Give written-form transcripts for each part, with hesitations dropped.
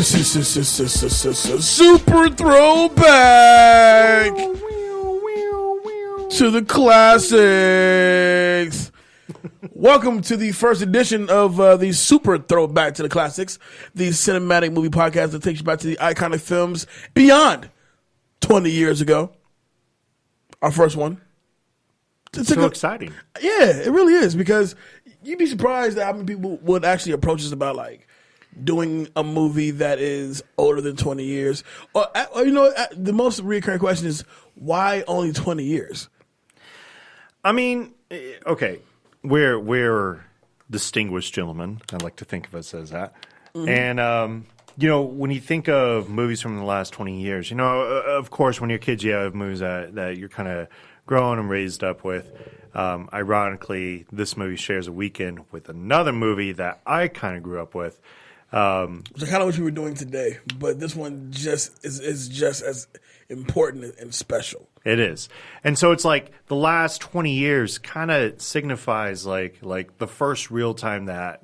Super Throwback to the classics. Welcome to the first edition of the Super Throwback to the Classics, the cinematic movie podcast that takes you back to the iconic films beyond 20 years ago. Our first one. It's so exciting. Yeah, it really is, because you'd be surprised at how many people would actually approach us about like doing a movie that is older than 20 years. Or the most recurring question is, why only 20 years? I mean, okay, we're distinguished gentlemen. I like to think of us as that. Mm-hmm. And, when you think of movies from the last 20 years, of course, when you're kids, you have movies that you're kind of growing and raised up with. Ironically, this movie shares a weekend with another movie that I kind of grew up with. Which I kind of wish we were doing today, but this one just is just as important and special. It is. And so it's like the last 20 years kind of signifies like the first real time that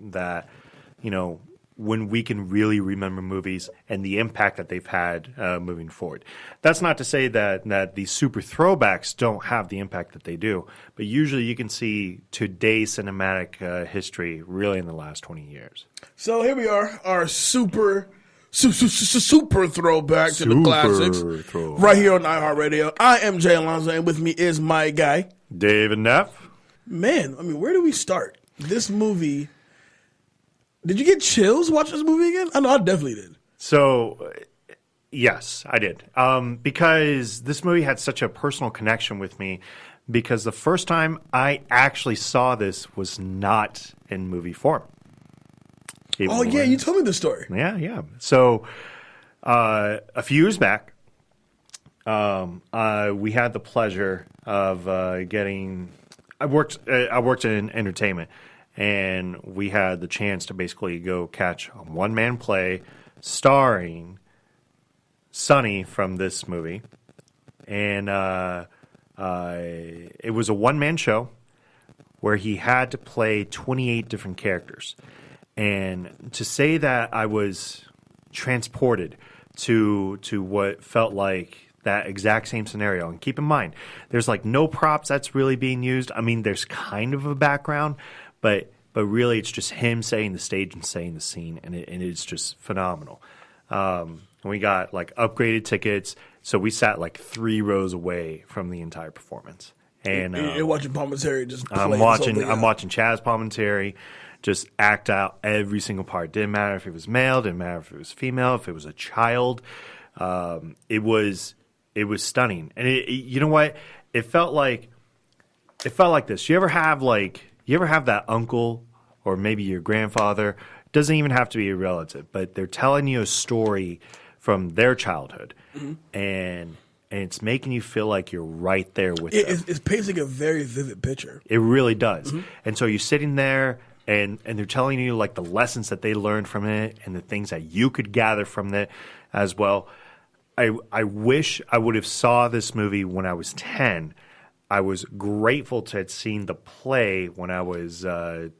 when we can really remember movies and the impact that they've had moving forward. That's not to say that these super throwbacks don't have the impact that they do, but usually you can see today's cinematic history really in the last 20 years. So here we are, our super throwback to the classics, right here on iHeartRadio. I am Jay Alonzo, and with me is my guy, David Neff. Man, I mean, where do we start? This movie... Did you get chills watching this movie again? I know I definitely did. So, yes, I did. Because this movie had such a personal connection with me, because the first time I actually saw this was not in movie form. You told me the story. Yeah. So, a few years back, we had the pleasure of getting... I worked in entertainment. And we had the chance to basically go catch a one-man play starring Sonny from this movie. And it was a one-man show where he had to play 28 different characters. And to say that I was transported to what felt like that exact same scenario. And keep in mind, there's like no props that's really being used. I mean, there's kind of a background, but really, it's just him saying the stage and saying the scene, and it's just phenomenal. We got like upgraded tickets, so we sat like 3 rows away from the entire performance. And you're watching Palminteri just play. I'm watching Chazz Palminteri just act out every single part. Didn't matter if it was male, didn't matter if it was female, if it was a child. It was stunning, and you know what? It felt like this. You ever have that uncle or maybe your grandfather? It doesn't even have to be a relative, but they're telling you a story from their childhood, mm-hmm. and it's making you feel like you're right there with them. It's painting a very vivid picture. It really does. Mm-hmm. And so you're sitting there, and they're telling you like the lessons that they learned from it and the things that you could gather from it as well. I wish I would have saw this movie when I was 10. I was grateful to have seen the play when I was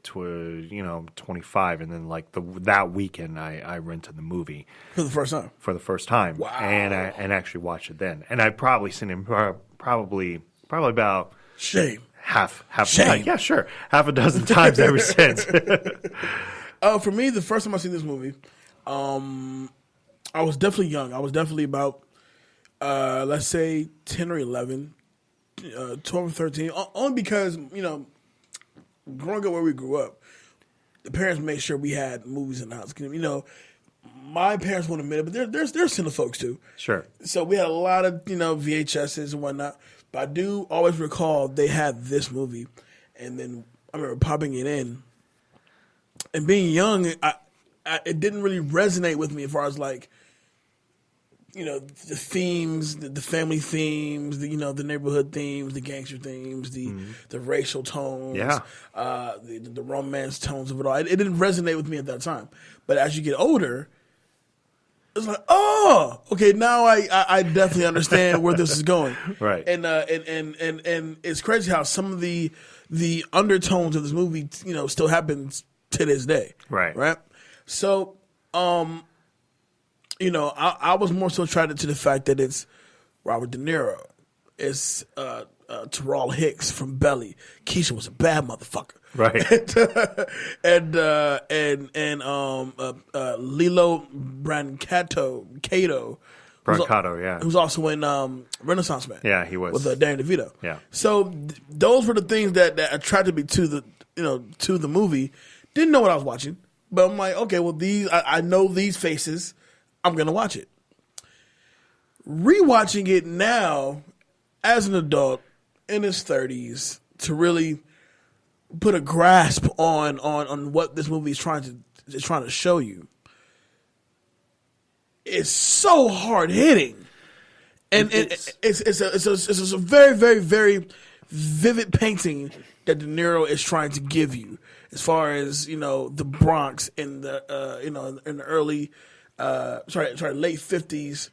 25, and then like that weekend I rented the movie for the first time. Wow! And actually watched it then, and I've probably seen it probably about half shame. Yeah, sure, half a dozen times ever since. For me, the first time I seen this movie, I was definitely young. I was definitely about let's say 10 or 11. 12 or 13, only because, growing up where we grew up, the parents made sure we had movies in the house. My parents won't admit it, but they're cinefolks too. Sure. So we had a lot of, VHSs and whatnot. But I do always recall they had this movie. And then I remember popping it in. And being young, it didn't really resonate with me as far as like, the themes, the family themes, the neighborhood themes, the gangster themes, the racial tones, the romance tones of it all. It didn't resonate with me at that time. But as you get older, it's like, oh, okay, now I definitely understand where this is going. Right. And it's crazy how some of the undertones of this movie, still happens to this day. Right. Right. So, I was more so attracted to the fact that it's Robert De Niro. It's Terrell Hicks from Belly. Keisha was a bad motherfucker. Right. and Lilo Brancato. Brancato, yeah. Who's also in Renaissance Man. Yeah, he was. With Danny DeVito. Yeah. So those were the things that attracted me to the movie. Didn't know what I was watching, but I'm like, okay, well I know these faces. I'm gonna watch it. Rewatching it now as an adult in his 30s to really put a grasp on what this movie is trying to show you. It's so hard hitting, and it's a very, very, very vivid painting that De Niro is trying to give you, as far as the Bronx in the in the early late 50s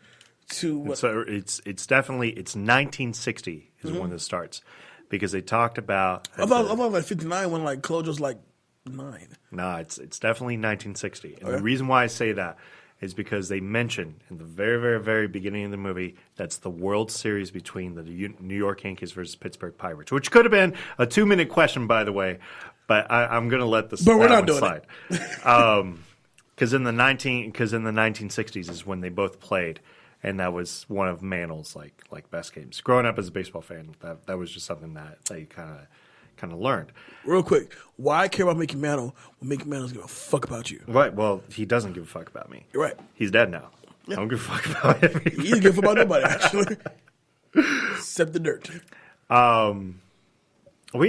to what? So it's definitely 1960 is when it starts, because they talked about. I thought like 59 when like Clojo's like 9. No, it's definitely 1960, and the reason why I say that is because they mention in the very, very, very beginning of the movie that's the World Series between the New York Yankees versus Pittsburgh Pirates, which could have been a 2-minute question, by the way, but I'm going to let this. But we're not doing slide. Because in the 1960s is when they both played, and that was one of Mantl's like best games. Growing up as a baseball fan, that was just something that you kind of learned. Real quick, why I care about Mickey Mantle when Mickey Mantle doesn't give a fuck about you? Right. Well, he doesn't give a fuck about me. You're right. He's dead now. Yeah. I don't give a fuck about him. He doesn't give a fuck about nobody, actually. Except the dirt. We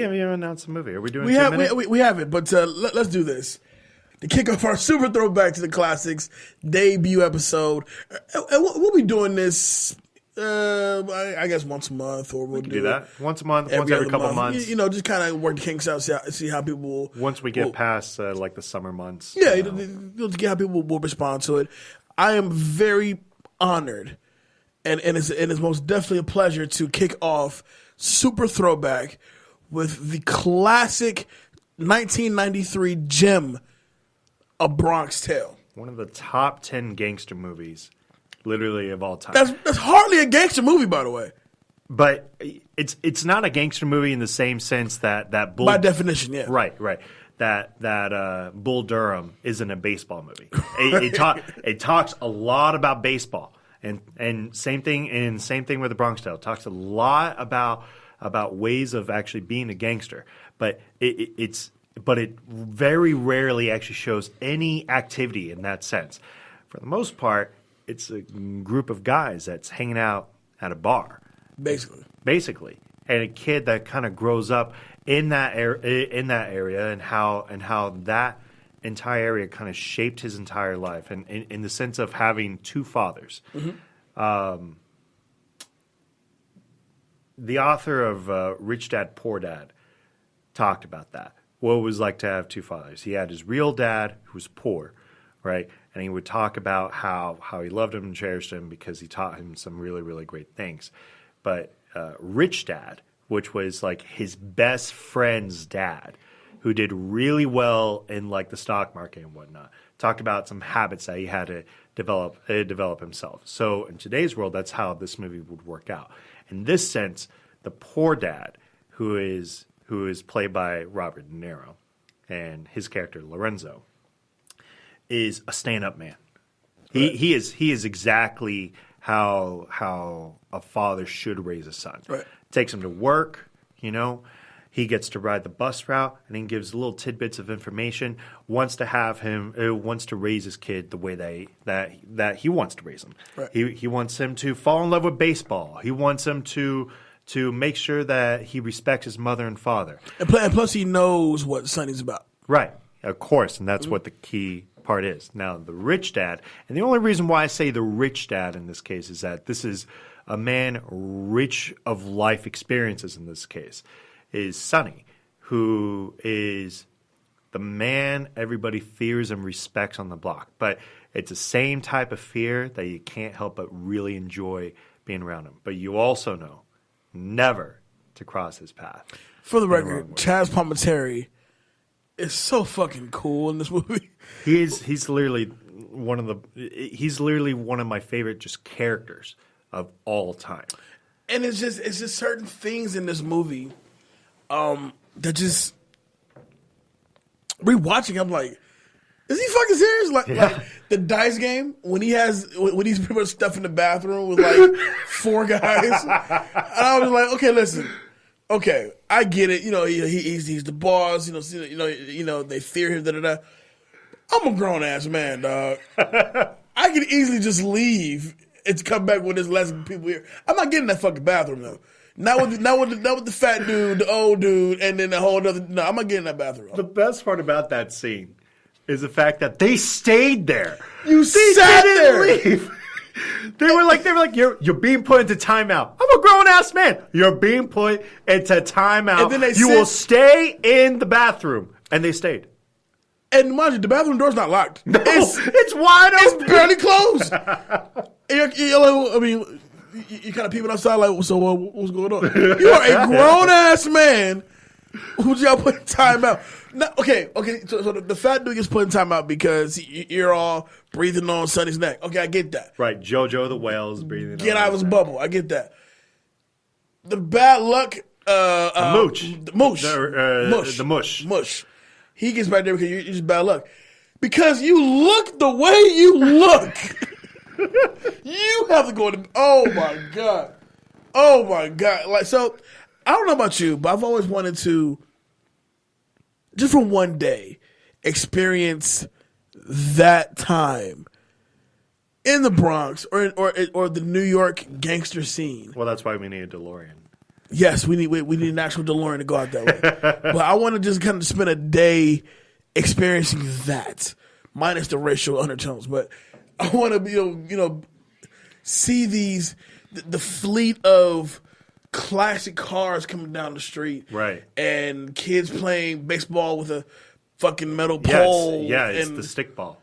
haven't even announced the movie. Are we doing we 2 have minutes? we have it, but let's do this. To kick off our Super Throwback to the Classics debut episode. And we'll be doing this I guess once a month, or we'll do that once a month, once every couple months. Just kind of work the kinks out, see how people. Once we get past like the summer months, you'll get how people will respond to it. I am very honored, and it's most definitely a pleasure to kick off Super Throwback with the classic 1993 gem, A Bronx Tale. One of the top 10 gangster movies. Literally of all time. That's hardly a gangster movie, by the way. But it's not a gangster movie in the same sense that Bull. By definition, yeah. Right. That Bull Durham isn't a baseball movie. It talks a lot about baseball, and same thing with the Bronx Tale. It talks a lot about ways of actually being a gangster, but it very rarely actually shows any activity in that sense. For the most part, it's a group of guys that's hanging out at a bar, basically, and a kid that kind of grows up in that area, and how that entire area kind of shaped his entire life, and in the sense of having two fathers. Mm-hmm. The author of Rich Dad Poor Dad talked about that. What it was like to have two fathers. He had his real dad, who was poor, right? And he would talk about how he loved him and cherished him because he taught him some really, really great things. But Rich Dad, which was like his best friend's dad, who did really well in like the stock market and whatnot, talked about some habits that he had to develop himself. So in today's world, that's how this movie would work out. In this sense, the poor dad, who is played by Robert De Niro, and his character Lorenzo, is a stand-up man. Right. He is exactly how a father should raise a son. Right. Takes him to work, He gets to ride the bus route, and he gives little tidbits of information. Wants to raise his kid the way that he wants to raise him. Right. He wants him to fall in love with baseball. He wants him to make sure that he respects his mother and father. And plus, he knows what Sonny's about. Right, of course, and that's what the key part is. Now, the rich dad, and the only reason why I say the rich dad in this case is that this is a man rich of life experiences in this case, is Sonny, who is the man everybody fears and respects on the block. But it's the same type of fear that you can't help but really enjoy being around him. But you also know never to cross his path. For the record, Chazz Palminteri is so fucking cool in this movie. He's literally he's literally one of my favorite just characters of all time. And it's just certain things in this movie that just rewatching. I'm like, is he fucking serious? Like the dice game when he's pretty much stuff in the bathroom with like 4 guys. And I was like, okay, listen, okay, I get it. You know, he's the boss. You know, they fear him. Da da da. I'm a grown ass man, dog. I could easily just leave and come back when there's less people here. I'm not getting in that fucking bathroom though. Not with the fat dude, the old dude, and then the whole other. No, I'm not getting in that bathroom. The best part about that scene is the fact that they stayed there. They sat there. Leave. They were like, you're being put into timeout. I'm a grown ass man. You're being put into timeout. And then you will stay in the bathroom, and they stayed. And mind you, the bathroom door's not locked. No, it's wide open. It's barely closed. I mean, you kind of peeping outside like, so what's going on? You are a grown ass man. Who y'all put in timeout? No, okay. So the fat dude gets put in timeout because you're all breathing on Sonny's neck. Okay, I get that. Right, JoJo the whale's breathing. Get out of his bubble. I get that. The bad luck. The mush. He gets back there because you're just bad luck. Because you look the way you look. You have to go to. Oh my god. Like, so I don't know about you, but I've always wanted to, just for one day, experience that time in the Bronx or the New York gangster scene. Well, that's why we need a DeLorean. Yes, we need an actual DeLorean to go out that way. But I want to just kind of spend a day experiencing that, minus the racial undertones. But I want to be, see the fleet of classic cars coming down the street, right? And kids playing baseball with a fucking metal pole. It's the stickball.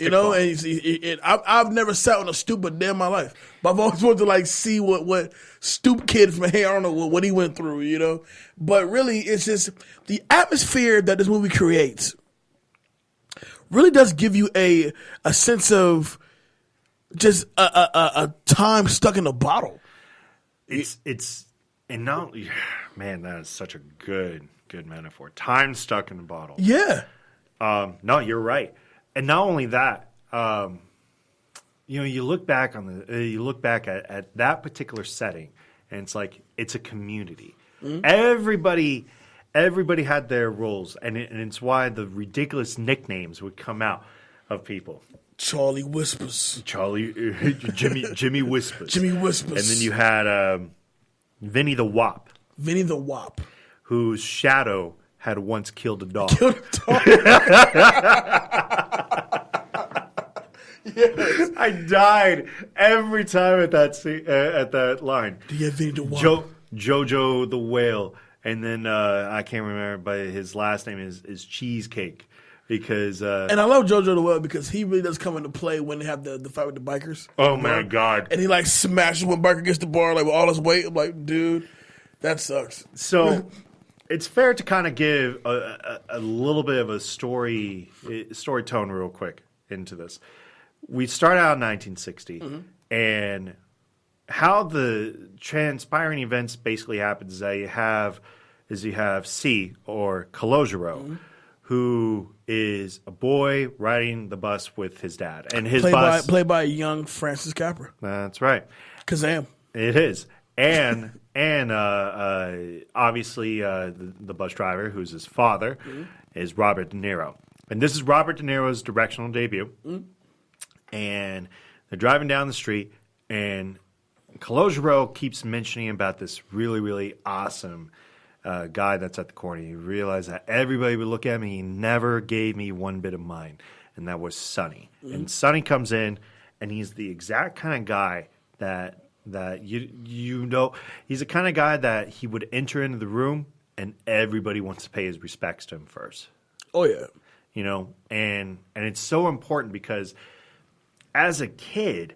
And I've never sat on a stoop a day in my life, but I've always wanted to like see what stoop kid from Hey Arnold what he went through, But really, it's just the atmosphere that this movie creates. Really does give you a sense of just a time stuck in a bottle. And now, man, that is such a good metaphor. Time stuck in a bottle. Yeah. No, you're right. And not only that, you look back at that particular setting, and it's like it's a community. Mm-hmm. Everybody had their roles, and it's why the ridiculous nicknames would come out of people. Charlie Whispers. Jimmy Whispers. Jimmy Whispers. And then you had Vinny the Wop. Vinny the Wop. Whose shadow had once killed a dog. Yes. I died every time at that line. Yeah, Vinny the Wop. JoJo the Whale. And then I can't remember, but his last name is Cheesecake. Because and I love JoJo the Whale because he really does come into play when they have the fight with the bikers. Oh my god! And he like smashes one biker against the bar like with all his weight. I'm like, dude, that sucks. So it's fair to kind of give a little bit of a story tone real quick into this. We start out in 1960, mm-hmm. and how the transpiring events basically happens is that you have C or Calogero. Mm-hmm. Who is a boy riding the bus with his dad, and his bus played by young Francis Capra. That's right, Kazam. It is, and obviously the bus driver, who's his father, mm-hmm. is Robert De Niro, and this is Robert De Niro's directional debut. Mm-hmm. And they're driving down the street, and Calogero keeps mentioning about this really, really awesome guy that's at the corner. You realize that everybody would look at me. He never gave me one bit of mine, and that was Sonny. Mm-hmm. And Sonny comes in, and he's the exact kind of guy that he's the kind of guy that he would enter into the room, and everybody wants to pay his respects to him first. Oh yeah, and it's so important because as a kid,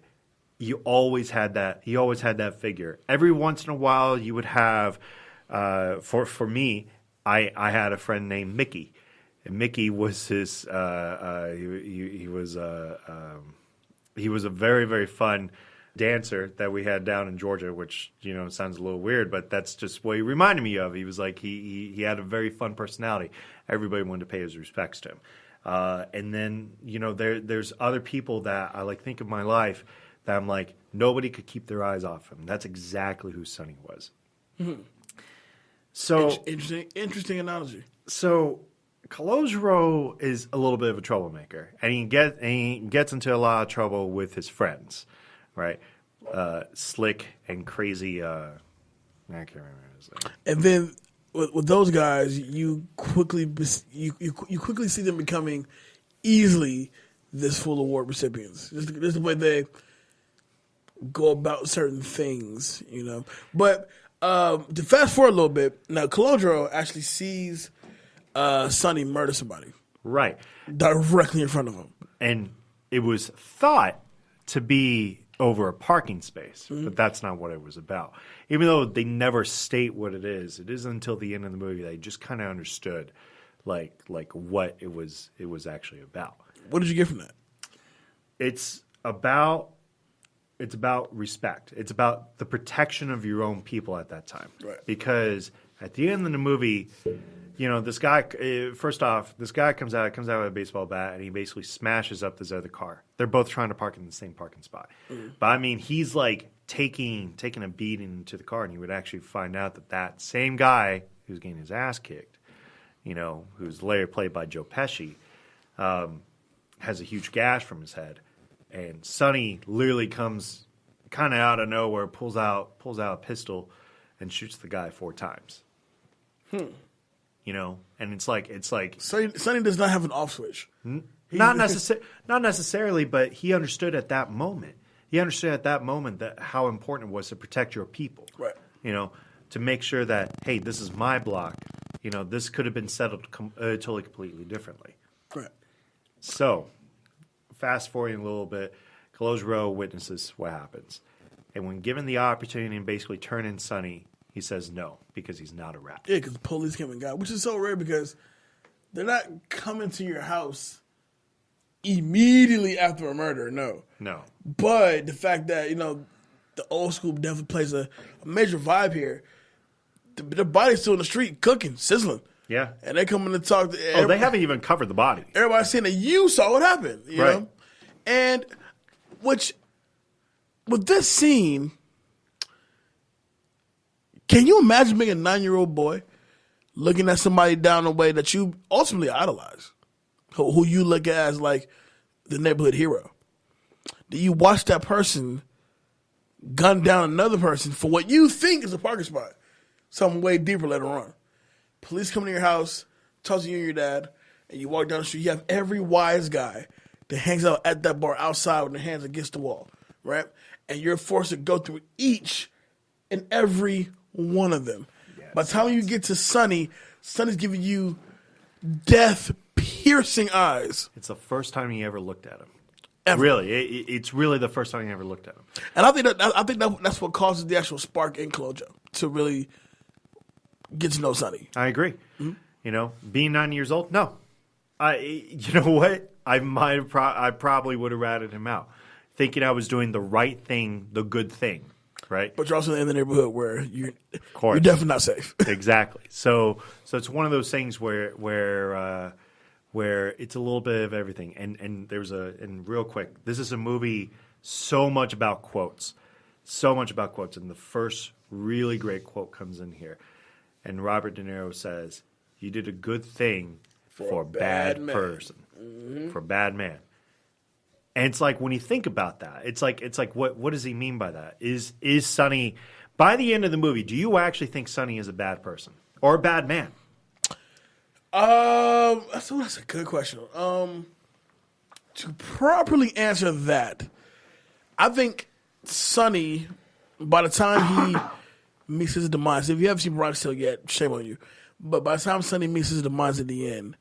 you always had that. He always had that figure. Every once in a while, you would have. For me, I had a friend named Mickey, And Mickey was his. He was a very, very fun dancer that we had down in Georgia, which sounds a little weird, but that's just what he reminded me of. He was like he had a very fun personality. Everybody wanted to pay his respects to him. And then there's other people that I think of my life that I'm like nobody could keep their eyes off him. That's exactly who Sonny was. Mm-hmm. So interesting analogy. So Calogero is a little bit of a troublemaker, and he gets into a lot of trouble with his friends, right? Slick and crazy. I can't remember his name. And then with those guys, you quickly see them becoming easily this full award recipients. Just the way they go about certain things, But to fast forward a little bit, now Calogero actually sees Sonny murder somebody. Right. Directly in front of him. And it was thought to be over a parking space, but that's not what it was about. Even though they never state what it isn't until the end of the movie that you just kind of understood like what it was actually about. What did you get from that? It's about respect. It's about the protection of your own people at that time. Right. Because at the end of the movie, this guy, first off, this guy comes out with a baseball bat, and he basically smashes up this other car. They're both trying to park in the same parking spot. Mm-hmm. But, I mean, he's, taking a beating to the car, and you would actually find out that same guy who's getting his ass kicked, who's later played by Joe Pesci, has a huge gash from his head. And Sonny literally comes kind of out of nowhere, pulls out a pistol, and shoots the guy 4 times. And it's like Sonny does not have an off switch. Not necessarily, but he understood at that moment. He understood at that moment that how important it was to protect your people. Right. To make sure that, hey, this is my block. This could have been settled totally completely differently. Right. So, fast forwarding a little bit, Calogero witnesses what happens. And when given the opportunity to basically turn in Sonny, he says no, because he's not a rat. Yeah, because the police came and got him, which is so rare because they're not coming to your house immediately after a murder, no. No. But the fact that, the old school definitely plays a major vibe here. The body's still in the street, cooking, sizzling. Yeah. And they come in to talk to they haven't even covered the body. Everybody's saying that you saw what happened, you know? And with this scene, can you imagine being a 9-year-old boy looking at somebody down the way that you ultimately idolize, who you look at as the neighborhood hero? Do you watch that person gun down another person for what you think is a parking spot, something way deeper later on? Police come to your house, talk to you and your dad, and you walk down the street. You have every wise guy that hangs out at that bar outside with their hands against the wall, right? And you're forced to go through each and every one of them. Yes. By the time you get to Sonny's giving you death-piercing eyes. It's the first time he ever looked at him. Ever. Really, it's really the first time he ever looked at him. And I think that's what causes the actual spark in Calogero to really get to know Sonny. I agree. Mm-hmm. Being 9 years old, no. You know what? I probably would have ratted him out, thinking I was doing the right thing, the good thing, right? But you're also in the neighborhood where you're definitely not safe. Exactly. So it's one of those things where it's a little bit of everything. And real quick, this is a movie so much about quotes, and the first really great quote comes in here, and Robert De Niro says, "You did a good thing for a bad person, for a bad man." And it's like when you think about that, it's like what does he mean by that? Is Sonny, by the end of the movie, do you actually think Sonny is a bad person or a bad man? That's a good question. To properly answer that, I think Sonny, by the time he meets his demise, if you haven't seen Bronx Tale yet, shame on you. But by the time Sonny meets his demise at the end,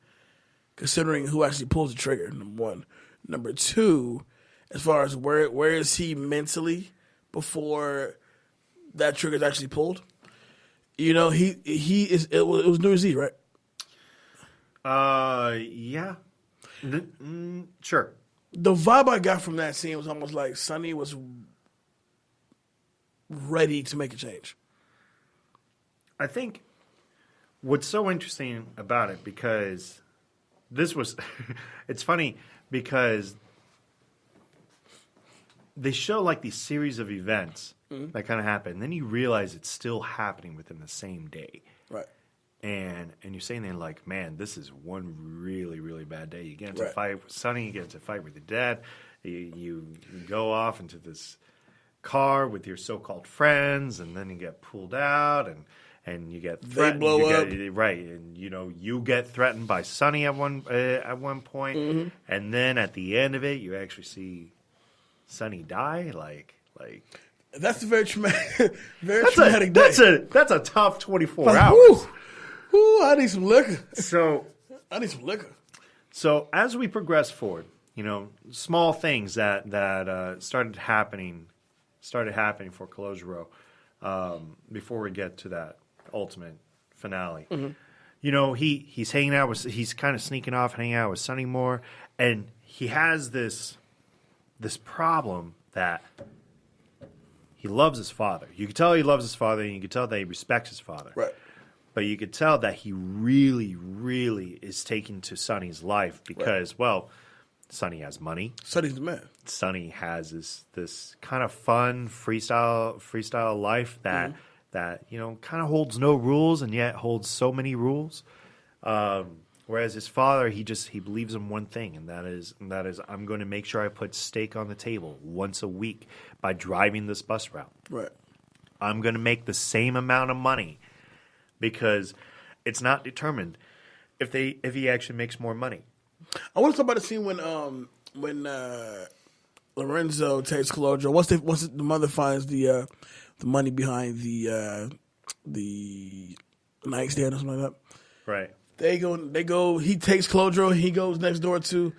considering who actually pulls the trigger, number one. Number two, as far as where is he mentally before that trigger is actually pulled? He is. It was New Year's Eve, right? Yeah. Sure. The vibe I got from that scene was almost like Sonny was ready to make a change. I think what's so interesting about it, because this was, it's funny because they show like these series of events that kind of happen. And then you realize it's still happening within the same day. Right. And you're saying there like, man, this is one really, really bad day. You get into a fight with Sonny, you get into a fight with your dad, you go off into this car with your so-called friends, and then you get pulled out, and you get threatened. They blow up. Right, and you get threatened by Sonny at one point, and then at the end of it, you actually see Sonny die. Like that's a very traumatic, traumatic day. That's a tough 24 hours. Whoo, I need some liquor. I need some liquor. So as we progress forward, small things that started happening for Calogero before we get to that ultimate finale. He's hanging out with, he's kind of sneaking off, hanging out with Sonny more, and he has this problem that he loves his father. You can tell he loves his father, and you can tell that he respects his father. Right. But you could tell that he really, really is taking to Sonny's life because, well, Sonny has money. Sonny's the man. Sonny has this kind of fun freestyle life that kind of holds no rules and yet holds so many rules. Whereas his father, he believes in one thing, and that is I'm going to make sure I put steak on the table once a week by driving this bus route. Right. I'm going to make the same amount of money because it's not determined if he actually makes more money. I want to talk about the scene when Lorenzo takes Calogero. Once the mother finds the money behind the nightstand or something like that. Right. They go. He takes Calogero. He goes next door to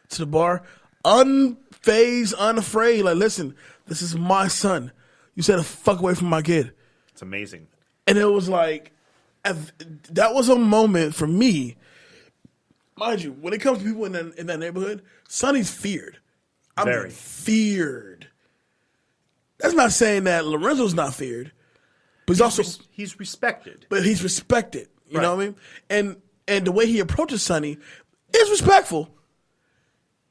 the bar, unfazed, unafraid. Like, listen, this is my son. You said to fuck away from my kid. It's amazing. And it was like, that was a moment for me. Mind you, when it comes to people in that neighborhood, Sonny's feared. I mean, feared. That's not saying that Lorenzo's not feared, but he's respected. But he's respected. You know what I mean? And the way he approaches Sonny is respectful.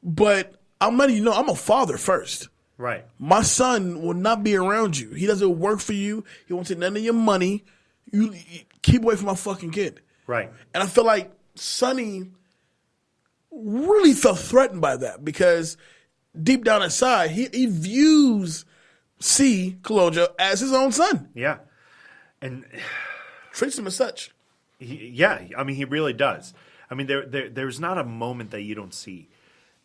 But I'm letting you know, I'm a father first. Right. My son will not be around you. He doesn't work for you. He won't take none of your money. You keep away from my fucking kid. Right. And I feel like Sonny really felt threatened by that because deep down inside, he views Calogero as his own son. Yeah. And treats him as such. He really does. I mean, there's not a moment that you don't see,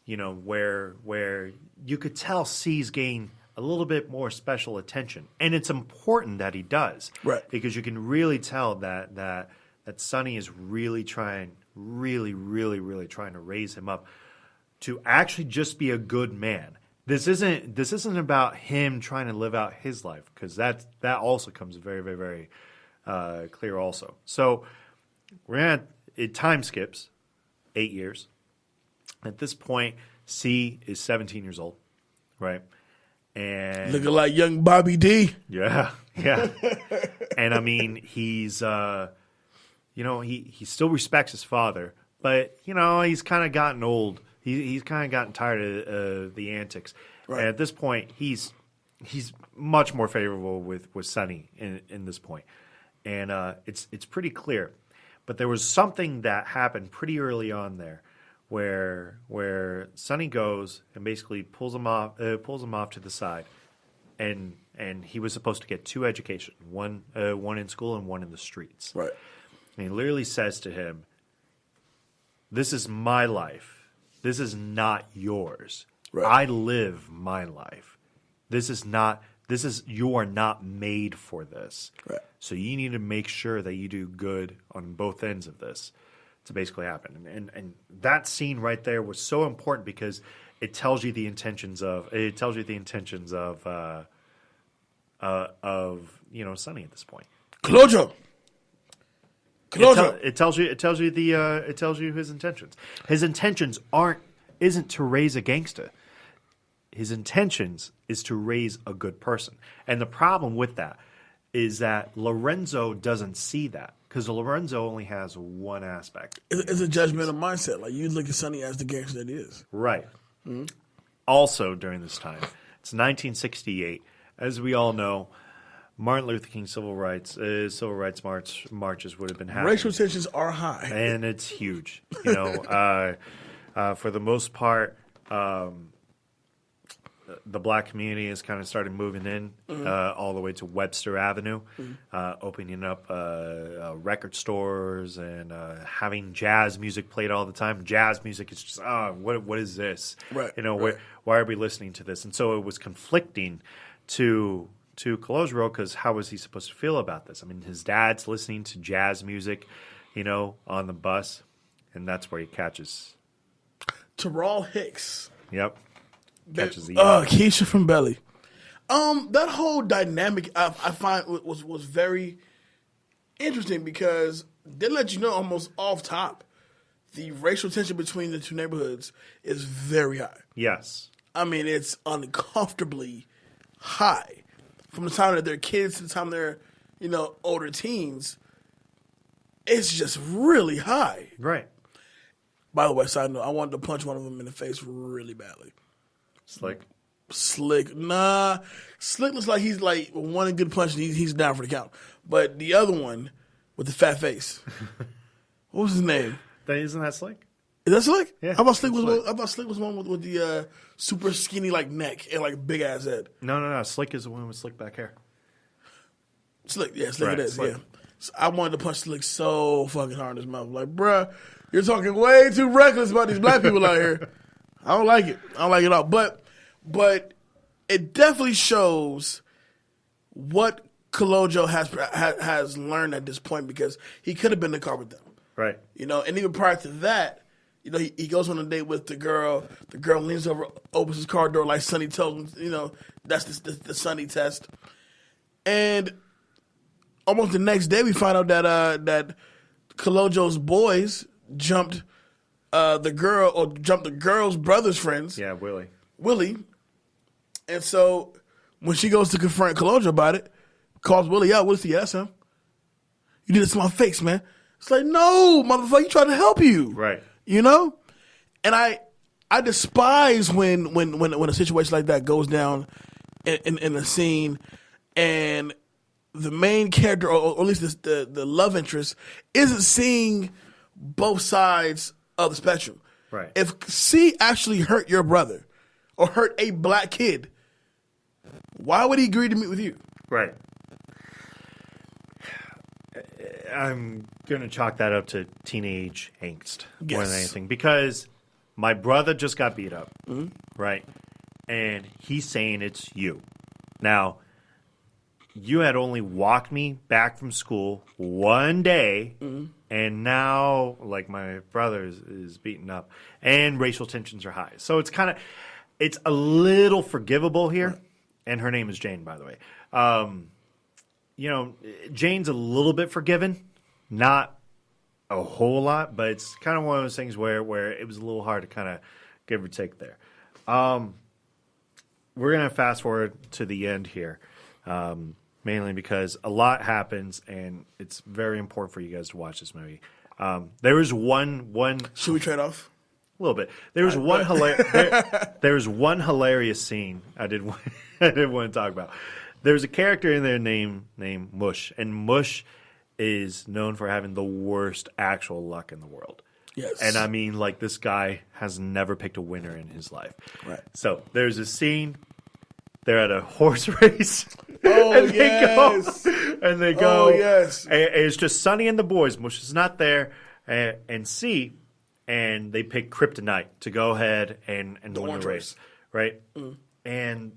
where you could tell C's gain a little bit more special attention, and it's important that he does, right? Because you can really tell that Sonny is really trying to raise him up to actually just be a good man. This isn't about him trying to live out his life, because that also comes very, very, very clear also. So time skips 8 years. At this point, C is 17 years old, right? And looking like young Bobby D. Yeah. And I mean, he's he still respects his father, but he's kind of gotten old. He's kind of gotten tired of the antics. Right. And at this point, he's much more favorable with Sonny in this point. And it's pretty clear. But there was something that happened pretty early on there, where Sonny goes and basically pulls him off to the side, and he was supposed to get 2 education, one in school and one in the streets. Right. And he literally says to him, "This is my life. This is not yours. Right. I live my life. You are not made for this. Right. So you need to make sure that you do good on both ends of this to basically happen." And that scene right there was so important because it tells you the intentions of Sonny at this point. Calogero, It tells you his intentions. His intentions isn't to raise a gangster. His intentions is to raise a good person. And the problem with that is that Lorenzo doesn't see that because Lorenzo only has one aspect. It's a judgmental mindset. Like you look at Sonny as the gangster that he is. Right. Mm-hmm. Also during this time, it's 1968. As we all know, Martin Luther King civil rights marches would have been happening. Racial tensions are high, and it's huge. You know, for the most part, the black community has kind of started moving in all the way to Webster Avenue, opening up record stores and having jazz music played all the time. Jazz music is just what is this? Right. You know, why are we listening to this? And so it was conflicting to Colosio because how was he supposed to feel about this? I mean, his dad's listening to jazz music, you know, on the bus, and that's where he catches Terrell Hicks. Yep. Catches the Keisha from Belly. That whole dynamic I find was very interesting because they let you know almost off top the racial tension between the two neighborhoods is very high. Yes. I mean, it's uncomfortably high. From the time that they're kids to the time they're, you know, older teens, it's just really high. Right. By the way, side note, I wanted to punch one of them in the face really badly. Slick. Nah. Slick looks like he's like one good punch and he's down for the count. But the other one with the fat face, what was his name? Isn't that Slick? Is that Slick? Yeah. How about Slick was one with the super skinny like neck and like big ass head? No. Slick is the one with slick back hair. Slick it is. Slick. Yeah. So I wanted to punch Slick so fucking hard in his mouth. Like, bruh, you're talking way too reckless about these black people out here. I don't like it. I don't like it at all. But it definitely shows what Colosio has learned at this point because he could have been in the car with them. Right. You know, and even prior to that, you know, he goes on a date with the girl. The girl leans over, opens his car door like Sonny told him. You know, that's the Sonny test. And almost the next day, we find out that Colosio's boys jumped the girl's brother's friends. Yeah, Willie. And so when she goes to confront Colosio about it, calls Willie out. Willie says, yeah, that's him. You did this to my face, man. It's like, no, motherfucker, you trying to help you. Right. You know? And I despise when a situation like that goes down in a scene and the main character, or at least the love interest, isn't seeing both sides of the spectrum. Right. If C actually hurt your brother or hurt a black kid, why would he agree to meet with you? Right. I'm going to chalk that up to teenage angst more than anything because my brother just got beat up, right? And he's saying it's you. Now, you had only walked me back from school one day, and now, like, my brother is beaten up, and racial tensions are high. So it's a little forgivable here, right. And her name is Jane, by the way. You know, Jane's a little bit forgiven, not a whole lot, but it's kind of one of those things where it was a little hard to kind of give or take there. We're going to fast forward to the end here, mainly because a lot happens, and it's very important for you guys to watch this movie. There was one. Should we trade off? A little bit. There was one hilarious scene I did want to talk about. There's a character in there named Mush, and Mush is known for having the worst actual luck in the world. Yes. And I mean, like, this guy has never picked a winner in his life. Right. So there's a scene. They're at a horse race. Oh, and yes. They go. Oh, yes. And it's just Sonny and the boys. Mush is not there. And C, and they pick Kryptonite to go ahead and win the race. Right? And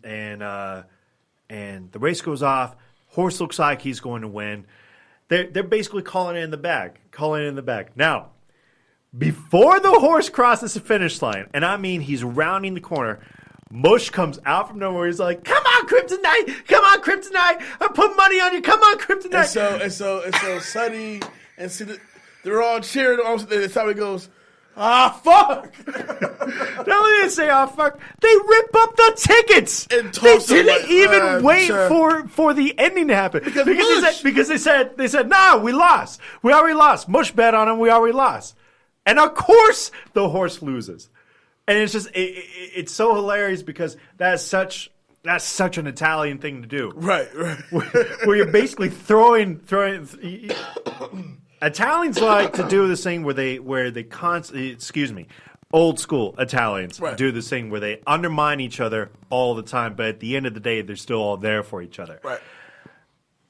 the race goes off. Horse looks like he's going to win. They're basically calling it in the bag. Now, before the horse crosses the finish line, and I mean he's rounding the corner, Mush comes out from nowhere. He's like, "Come on, Kryptonite! Come on, Kryptonite! I put money on you! Come on, Kryptonite!" And so Sonny and see They're all cheering. And somebody goes, fuck. Not only did they say, fuck, they rip up the tickets. And they didn't like, even wait for the ending to happen. Because they said, nah, we lost. We already lost. Mush bet on them. We already lost. And of course the horse loses. And it's just, it's so hilarious because that's such an Italian thing to do. Right. Where you're basically throwing. Italians like to do this thing where they constantly, old school Italians do this thing where they undermine each other all the time, but at the end of the day, they're still all there for each other. Right.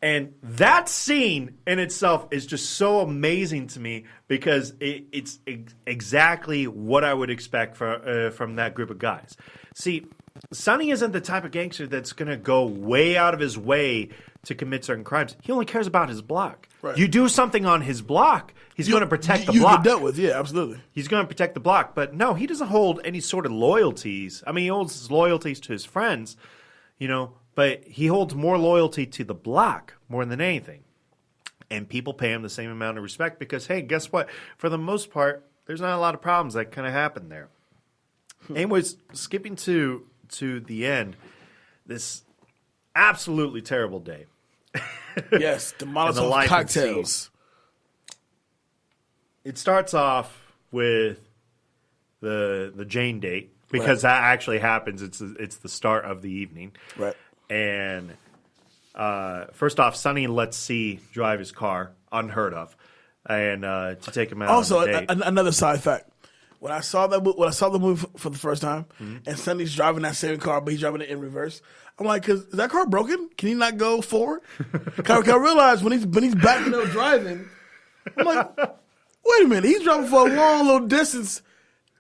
And that scene in itself is just so amazing to me because it's exactly what I would expect from that group of guys. See, Sonny isn't the type of gangster that's going to go way out of his way to commit certain crimes. He only cares about his block. Right. You do something on his block, he's going to protect the block. You dealt with, yeah, absolutely. He's going to protect the block. But no, he doesn't hold any sort of loyalties. I mean, he holds his loyalties to his friends, but he holds more loyalty to the block more than anything. And people pay him the same amount of respect because, hey, guess what? For the most part, there's not a lot of problems that kind of happen there. Anyways, skipping to the end, this absolutely terrible day. Yes, the Molotov cocktails. It starts off with the Jane date because that actually happens. It's the start of the evening. Right. And first off, Sonny lets C drive his car, unheard of, and to take him out. Also, on a date. Another side fact: when I saw the movie for the first time, and Sonny's driving that same car, but he's driving it in reverse, I'm like, is that car broken? Can he not go forward? Can I realize when he's backing up driving, I'm like, wait a minute, he's driving for a long little distance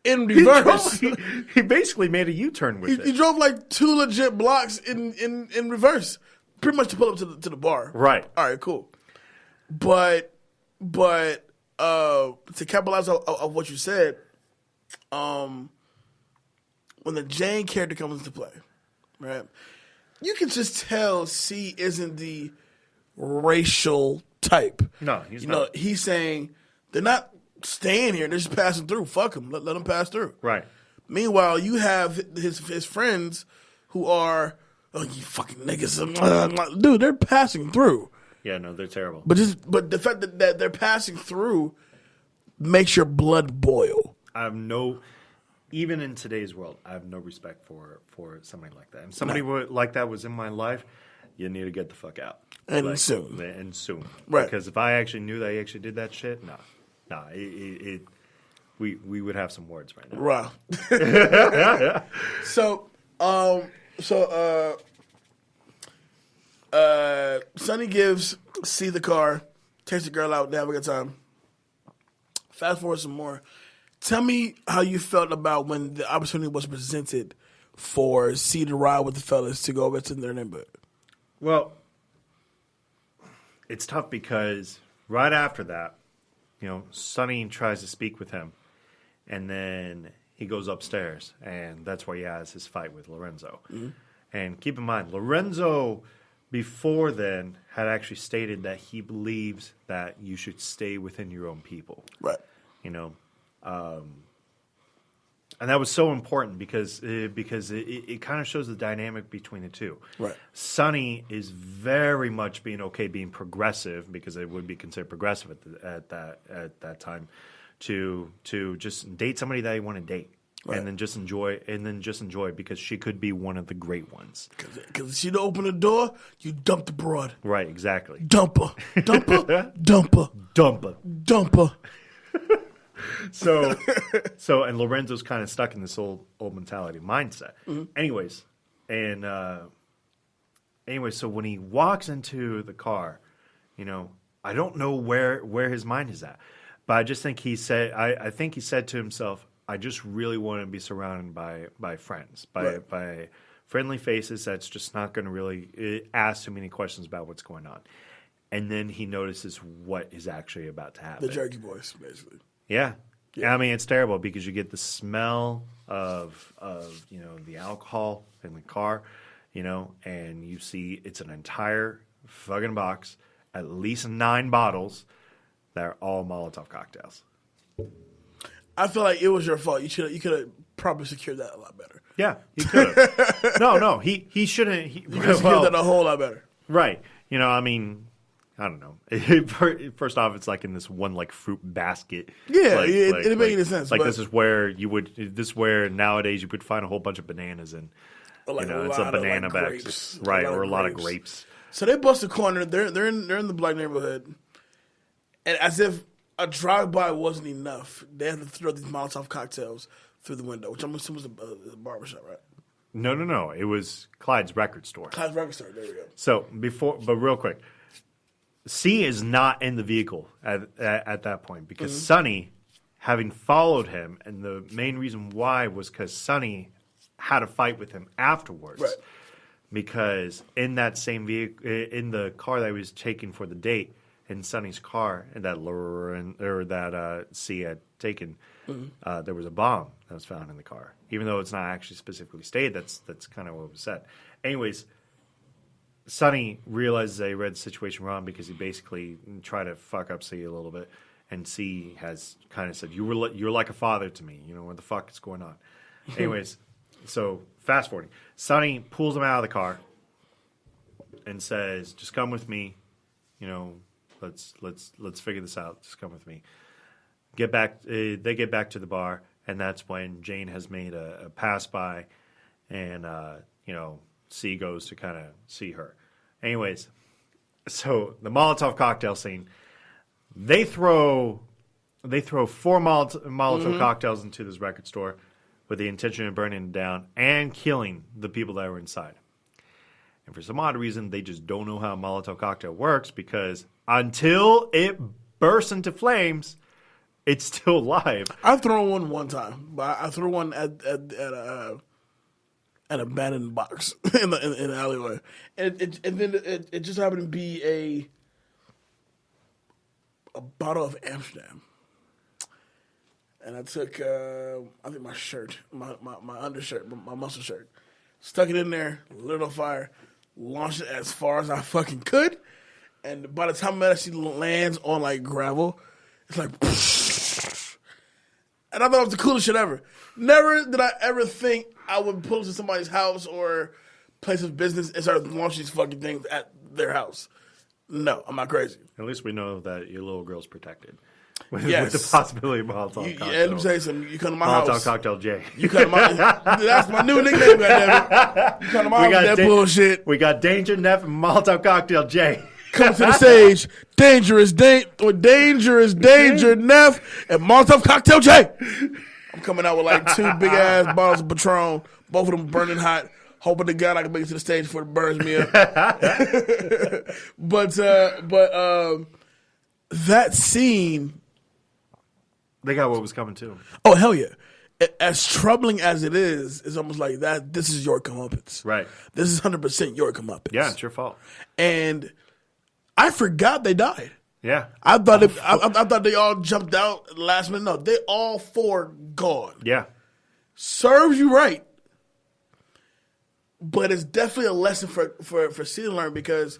in reverse. He basically made a U-turn with it. He drove like 2 legit blocks in reverse, pretty much to pull up to the bar. Right. All right, cool. But to capitalize on what you said, when the Jane character comes into play, right? You can just tell C isn't the racial type. No, he's not. He's saying they're not staying here; they're just passing through. Fuck them, let them pass through. Right. Meanwhile, you have his friends who are, oh, you fucking niggas, dude, they're passing through. Yeah, no, they're terrible. But the fact that they're passing through makes your blood boil. Even in today's world, I have no respect for somebody like that. If somebody like that was in my life, you need to get the fuck out. And soon. And soon. Right. Because if I actually knew that he actually did that shit, we would have some words right now. Wow. Sonny gives C the car, takes the girl out, they have a good time. Fast forward some more. Tell me how you felt about when the opportunity was presented for C to ride with the fellas to go over to their neighborhood. Well, it's tough because right after that, Sonny tries to speak with him, and then he goes upstairs, and that's where he has his fight with Lorenzo. Mm-hmm. And keep in mind, Lorenzo before then had actually stated that he believes that you should stay within your own people. Right. And that was so important because it kind of shows the dynamic between the two. Right. Sonny is very much being progressive because it would be considered progressive at that time to just date somebody that you want to date. Right. And then just enjoy because she could be one of the great ones. Because she'd open the door, you dump the broad. Right, exactly. Dump her. So and Lorenzo's kind of stuck in this old mentality mindset. Mm-hmm. Anyways, so when he walks into the car, I don't know where his mind is at, but I just think I think he said to himself, I just really want to be surrounded by friends, by friendly faces that's just not going to really ask too many questions about what's going on. And then he notices what is actually about to happen. The jerky boys, basically. Yeah. I mean, it's terrible because you get the smell of the alcohol in the car, and you see it's an entire fucking box, at least 9 bottles, that are all Molotov cocktails. I feel like it was your fault. You could have probably secured that a lot better. Yeah, he could have. No, he shouldn't. You could have secured that a whole lot better. Right. I mean, I don't know. First off, it's like in this one like fruit basket. Yeah, it didn't make any sense. Like this is where nowadays you would find a whole bunch of bananas in. Like it's a banana like bag, grapes. right? Or a lot of grapes. So they bust a corner. They're in the black neighborhood, and as if a drive-by wasn't enough, they had to throw these Molotov cocktails through the window, which I'm assuming was a barbershop, right? No. It was Clyde's record store. Clyde's record store. There we go. So but real quick, C is not in the vehicle at that point because Sonny, having followed him, and the main reason why was because Sonny had a fight with him afterwards. Right. Because in that same vehicle, in the car that he was taking for the date, in Sonny's car, and that C had taken, there was a bomb that was found in the car. Even though it's not actually specifically stated, that's kind of what was said. Anyways, Sonny realizes that he read the situation wrong because he basically tried to fuck up C a little bit, and C has kind of said, "You're like a father to me. What the fuck is going on?" Anyways, so fast forwarding, Sonny pulls him out of the car and says, "Just come with me. Let's figure this out. Just come with me." Get back. They get back to the bar, and that's when Jane has made a pass by, and C goes to kind of see her. Anyways, so the Molotov cocktail scene, they throw 4 Molotov cocktails into this record store with the intention of burning it down and killing the people that were inside. And for some odd reason, they just don't know how a Molotov cocktail works because until it bursts into flames, it's still live. I've thrown one time, but I threw one at an abandoned box in the alleyway, and then it just happened to be a bottle of Amsterdam, and I took I think my shirt, my undershirt, my muscle shirt, stuck it in there, lit it on fire, launched it as far as I fucking could, and by the time it actually lands on like gravel, it's like. And I thought it was the coolest shit ever. Never did I ever think I would pull into somebody's house or place of business and start launching these fucking things at their house. No, I'm not crazy. At least we know that your little girl's protected. With Yes. the possibility of Molotov cocktail. Yeah, let me tell you something. You come to my Molotov house. cocktail J. You come to my That's my new nickname, goddammit. You come to my house with that bullshit. We got Danger Neff and Molotov cocktail J. Come to the stage. Dangerous Danger Neff and Molotov Cocktail J. I'm coming out with like 2 big ass bottles of Patron, both of them burning hot, hoping to God I can make it to the stage before it burns me up. but that scene, They got what was coming to them. oh hell yeah. As troubling as it is, it's almost like that. This is your comeuppance. Right. This is 100% your comeuppance. Yeah, it's your fault. And I forgot they died. Yeah. I thought they all jumped out at the last minute. No, they all 4 gone. Yeah. Serves you right. But it's definitely a lesson for C to learn because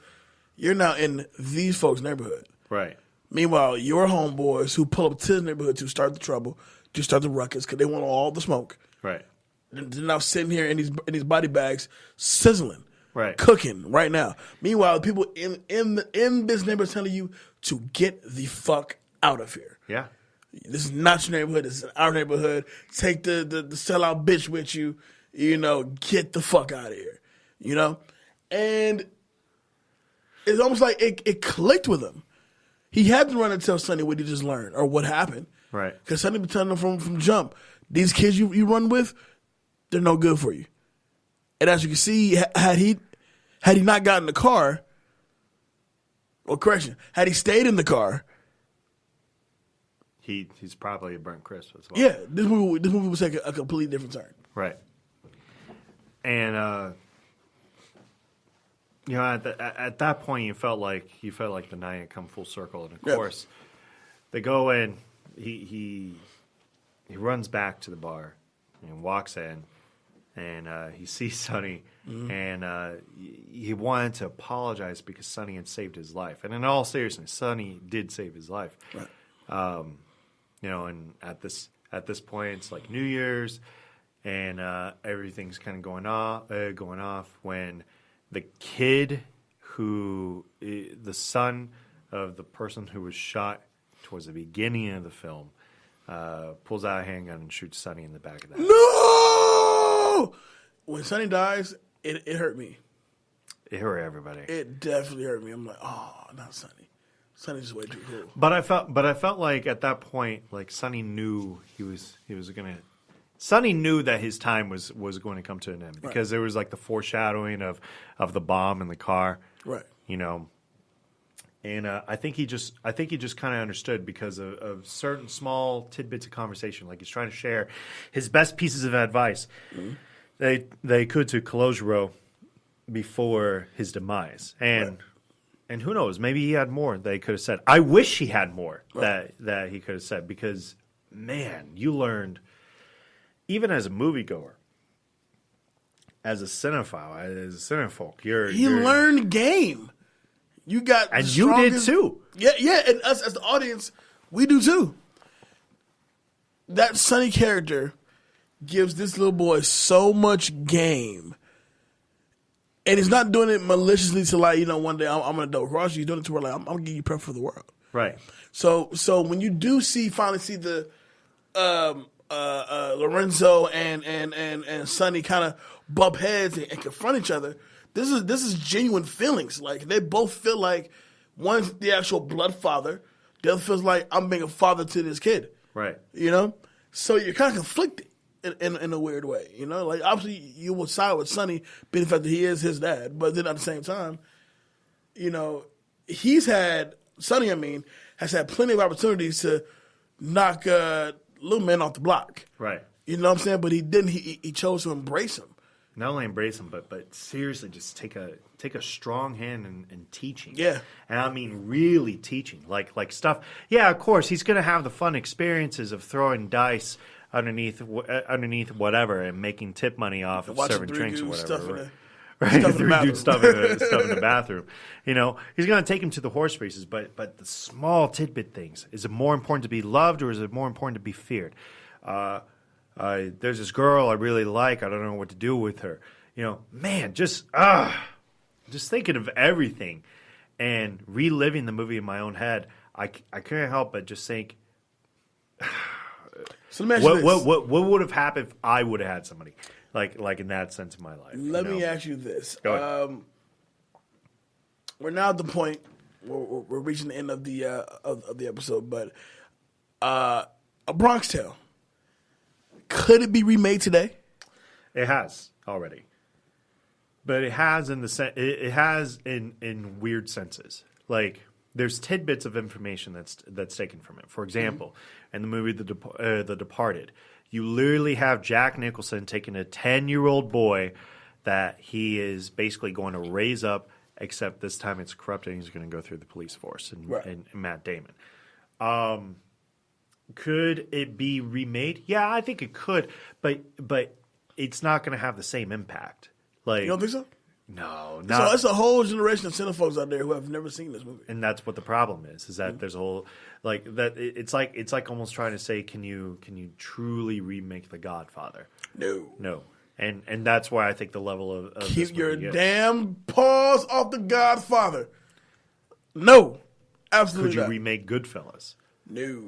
you're now in these folks' neighborhood. Right. Meanwhile, your homeboys who pull up to the neighborhood to start the trouble, to start the ruckus because they want all the smoke. Right. They're now sitting here in these body bags sizzling. Right. Cooking right now. Meanwhile, the people in this neighborhood telling you to get the fuck out of here. Yeah. This is not your neighborhood. This is our neighborhood. Take the sellout bitch with you. Get the fuck out of here. And it's almost like it clicked with him. He had to run and tell Sonny what he just learned or what happened. Right. Because Sonny been telling him from jump, these kids you run with, they're no good for you. And as you can see, had he not gotten in the car, had he stayed in the car, he's probably a burnt crisp as well. yeah, this movie would take a completely different turn. Right. And at that point, you felt like the night had come full circle, and of course, they go in. He runs back to the bar and walks in. and he sees Sonny, and he wanted to apologize because Sonny had saved his life. And in all seriousness, Sonny did save his life. Right. And at this point, it's like New Year's, and everything's kind of going off when the kid the son of the person who was shot towards the beginning of the film, pulls out a handgun and shoots Sonny in the back of the head. No! When Sonny dies, it hurt me. It hurt everybody. It definitely hurt me. I'm like, oh, not Sonny. Sonny's way too cool. But I felt like at that point, like Sonny knew he was gonna. Sonny knew that his time was going to come to an end because there was like the foreshadowing of the bomb in the car. Right. And I think he just kind of understood because of certain small tidbits of conversation, like he's trying to share his best pieces of advice. Mm-hmm. They could to Calogero before his demise, and who knows, maybe he had more they could have said. I wish he had more that he could have said because man, you learned even as a moviegoer, as a cinephile, as a cinefolk, you learned game. You got and you did too. Yeah, and us as the audience, we do too. That Sonny character gives this little boy so much game, and he's not doing it maliciously to like one day I'm gonna double cross you. He's doing it to where like I'm gonna give you prep for the world. Right. So when you do finally see the Lorenzo and Sonny kind of bump heads and confront each other. This is genuine feelings. Like they both feel like one's the actual blood father, the other feels like I'm being a father to this kid. Right. So you're kind of conflicted in a weird way. Like obviously you will side with Sonny, being the fact that he is his dad, but then at the same time, Sonny has had plenty of opportunities to knock little man off the block. Right. You know what I'm saying? But he didn't. He chose to embrace him. Not only embrace him, but seriously just take a strong hand in teaching. Yeah. And I mean really teaching. Like stuff. Yeah, of course, he's going to have the fun experiences of throwing dice underneath whatever and making tip money off of serving drinks or whatever. Right, three dudes stuff in the bathroom. He's going to take him to the horse races, but the small tidbit things. Is it more important to be loved or is it more important to be feared? There's this girl I really like. I don't know what to do with her. Man, just thinking of everything and reliving the movie in my own head. I couldn't help but just think, so let me ask you this. What would have happened if I would have had somebody like in that sense of my life? Let me ask you this. Go ahead. We're now at the point where we're reaching the end of the episode, but A Bronx Tale. Could it be remade today? It has already, but it has it has in weird senses. Like there's tidbits of information that's taken from it. For example, in the movie The Departed, you literally have Jack Nicholson taking a 10-year-old boy that he is basically going to raise up, except this time it's corrupt and he's going to go through the police force and Matt Damon. Could it be remade? Yeah, I think it could, but it's not going to have the same impact. Like, you don't think so? No, not. So it's a whole generation of cinephobes out there who have never seen this movie, and that's what the problem is that there's a whole like that. It's like almost trying to say, can you truly remake The Godfather? No, and that's why I think the level of keep your damn paws off The Godfather. No, absolutely. Could you remake Goodfellas? No.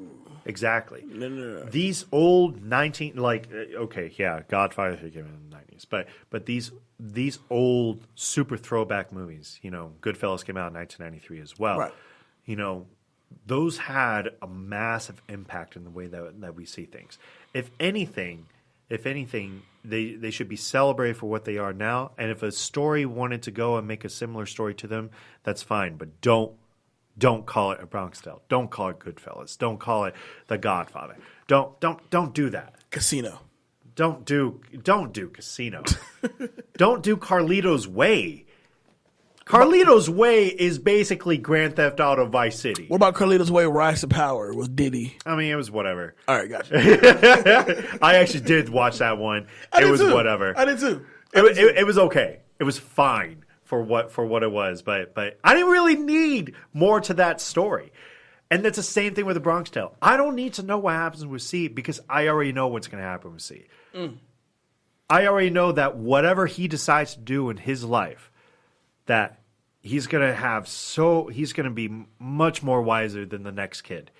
Exactly. No. These old Godfather came in the 90s, but these old super throwback movies, Goodfellas came out in 1993 as well. Right. Those had a massive impact in the way that we see things. If anything, they should be celebrated for what they are now. And if a story wanted to go and make a similar story to them, that's fine. But don't call it A Bronx Tale. Don't call it Goodfellas. Don't call it The Godfather. Don't do that. Casino. Don't do Casino. Don't do Carlito's Way. Carlito's Way is basically Grand Theft Auto Vice City. What about Carlito's Way Rise to Power with Diddy? I mean, it was whatever. All right, gotcha. I actually did watch that one. It was whatever. I did too. It was okay. It was fine for what it was, but I didn't really need more to that story. And that's the same thing with the Bronx Tale. I don't need to know what happens with C because I already know what's going to happen with C. I already know that whatever he decides to do in his life, that he's going to be much more wiser than the next kid.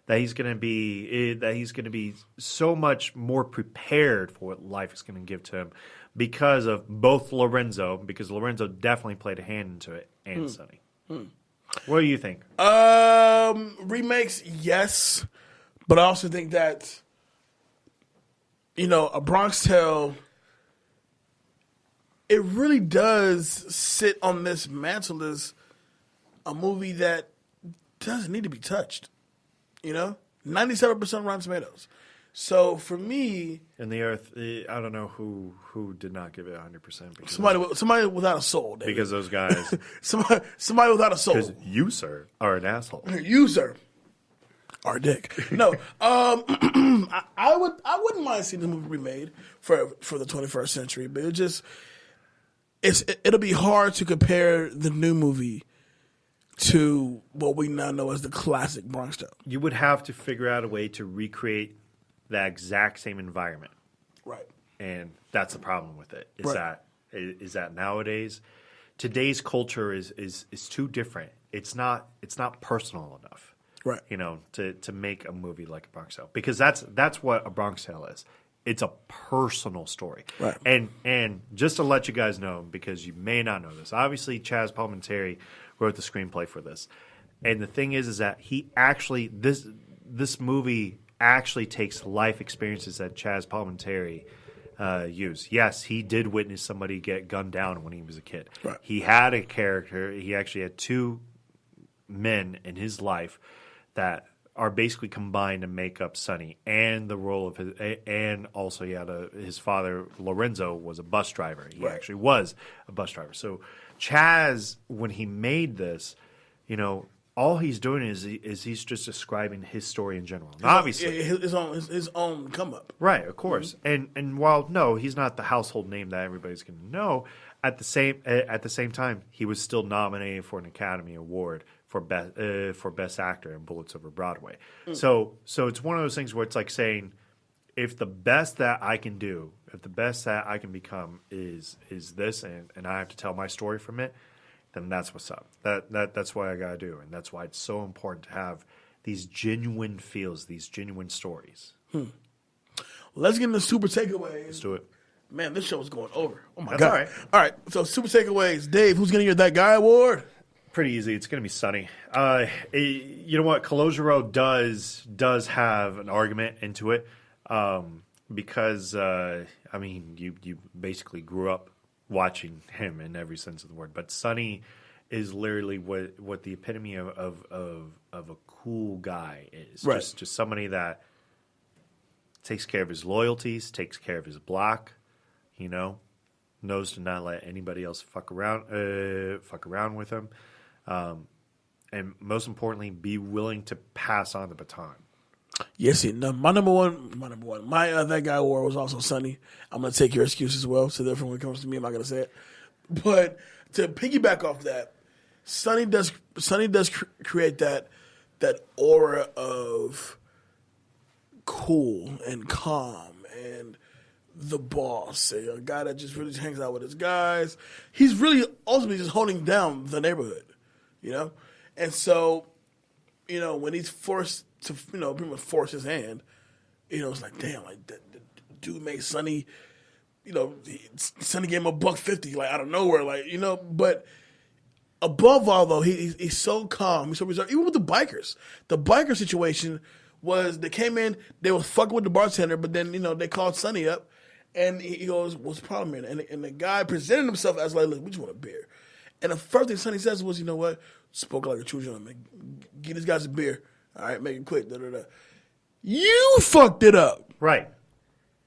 That he's going to be so much more prepared for what life is going to give to him because of both Lorenzo, because Lorenzo definitely played a hand into it, and Sonny. What do you think? Remakes, yes, but I also think that a Bronx Tale, it really does sit on this mantle as a movie that doesn't need to be touched. 97% Rotten Tomatoes. So for me, in the earth, I don't know who did not give it 100%. Somebody without a soul, David. Because those guys, somebody without a soul. Because you, sir, are an asshole. You, sir, are a dick. No, I wouldn't mind seeing the movie remade for the 21st century, but it'll be hard to compare the new movie to what we now know as the classic Bronx Tale. You would have to figure out a way to recreate that exact same environment. Right. And that's the problem with it. Is that nowadays today's culture is too different. It's not personal enough. Right. To make a movie like a Bronx Tale. Because that's what a Bronx Tale is. It's a personal story. Right. And just to let you guys know, because you may not know this, obviously Chazz Palminteri wrote the screenplay for this. And the thing is that he actually this movie actually takes life experiences that Chazz Palminteri used. Yes, he did witness somebody get gunned down when he was a kid. Right. He had a character. He actually had two men in his life that are basically combined to make up Sonny, and the role of and also he had his father Lorenzo was a bus driver. He actually was a bus driver. So Chazz, when he made this, all he's doing is he's just describing his story in general. And obviously, his own come up. Right, of course. Mm-hmm. And while no, he's not the household name that everybody's going to know. At the same time, he was still nominated for an Academy Award for best actor in Bullets Over Broadway. So it's one of those things where it's like saying, if the best that I can do, if the best that I can become is this, and I have to tell my story from it, then that's what's up. That's what I gotta do, and that's why it's so important to have these genuine feels, these genuine stories. Let's get into super takeaways. Let's do it. Man, this show is going over. Oh my That's god! all right. All right. So super takeaways. Dave, who's getting your That Guy award? Pretty easy. It's going to be Sonny. You know what? Calogero does have an argument into it because you basically grew up watching him in every sense of the word. But Sonny is literally what the epitome of a cool guy is. Right. Just somebody that takes care of his loyalties, takes care of his block. Knows to not let anybody else fuck around with him. And most importantly, be willing to pass on the baton. Yes, my number one. My That Guy award was also Sonny. I'm going to take your excuse as well. So therefore, when it comes to me, I'm not going to say it. But to piggyback off that, Sonny does create that aura of cool and calm and the boss, a guy that just really hangs out with his guys. He's really ultimately just holding down the neighborhood, And so, when he's forced to, pretty much force his hand, it's like, damn, like that dude made Sonny, Sonny gave him $150, like out of nowhere, like, but above all though, he's so calm, he's so reserved. Even with the bikers. The biker situation was they came in, they were fucking with the bartender, but then, they called Sonny up. And he goes, what's the problem, man? And the guy presented himself as like, look, we just want a beer. And the first thing Sonny says was, you know what? Spoke like a true gentleman. Get these guys a beer. All right, make it quick. Da, da, da. You fucked it up. Right.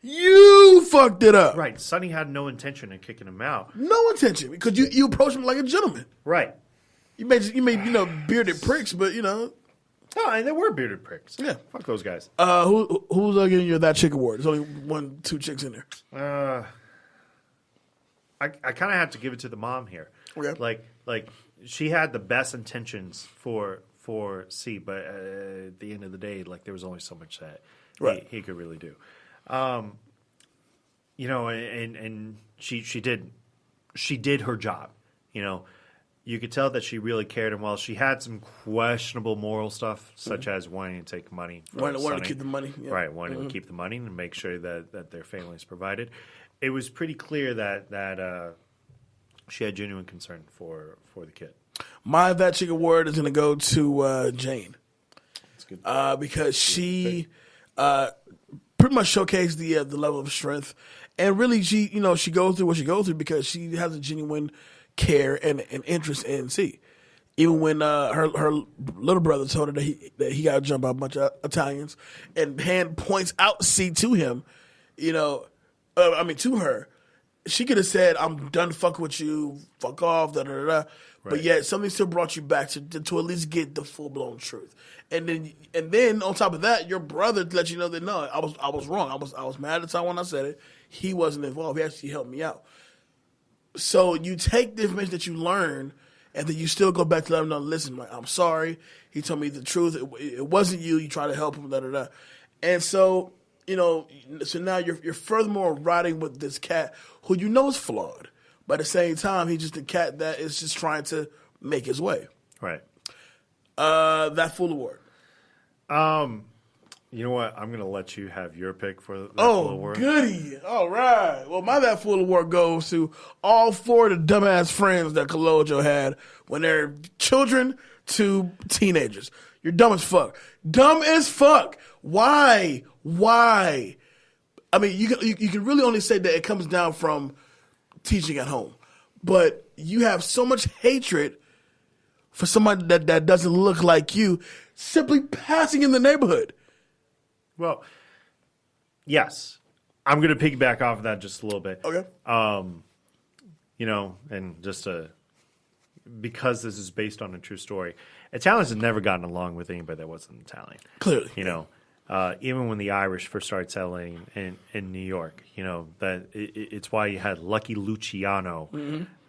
You fucked it up. Right. Sonny had no intention of kicking him out. No intention, because you approached him like a gentleman. Right. You made bearded pricks, but Oh, and there were bearded pricks. Yeah. Fuck those guys. Who's getting you that chick award? There's only 2 chicks in there. I kind of have to give it to the mom here. Okay. Like she had the best intentions for C, but at the end of the day, like there was only so much that he could really do. You know, and she did her job. You know, you could tell that she really cared, and while she had some questionable moral stuff, such as wanting to take money, wanting to keep the money, right? Wanting to keep the money and make sure that their families provided. It was pretty clear that she had genuine concern for the kid. My That Chick award is going to go to Jane. That's good. Because she pretty much showcased the level of strength, and really she goes through what she goes through because she has a genuine care and interest in C. Even when her little brother told her that he got to jump out a bunch of Italians, and hand points out C to him, to her, she could have said, "I'm done fucking with you, fuck off," da da da. Right. But yet something still brought you back to at least get the full blown truth. And then on top of that, your brother let you know that no, I was wrong. I was mad at the time when I said it. He wasn't involved. He actually helped me out. So you take the information that you learn, and then you still go back to let him know, listen, like, I'm sorry. He told me the truth. It wasn't you. You try to help him, da da da. And so, so now you're furthermore riding with this cat who is flawed. But at the same time, he's just a cat that is just trying to make his way. Right. That Fool Award. You know what? I'm going to let you have your pick for that Fool Award. Oh, goody. All right. Well, my That Fool Award goes to all 4 of the dumbass friends that Kalojo had when they're children to teenagers. You're dumb as fuck. Dumb as fuck. Why? I mean, you can really only say that it comes down from teaching at home. But you have so much hatred for somebody that doesn't look like you simply passing in the neighborhood. Well, yes. I'm going to piggyback off of that just a little bit. Okay. And just because this is based on a true story, Italians have never gotten along with anybody that wasn't Italian. Clearly. Even when the Irish first started settling in New York, that it's why you had Lucky Luciano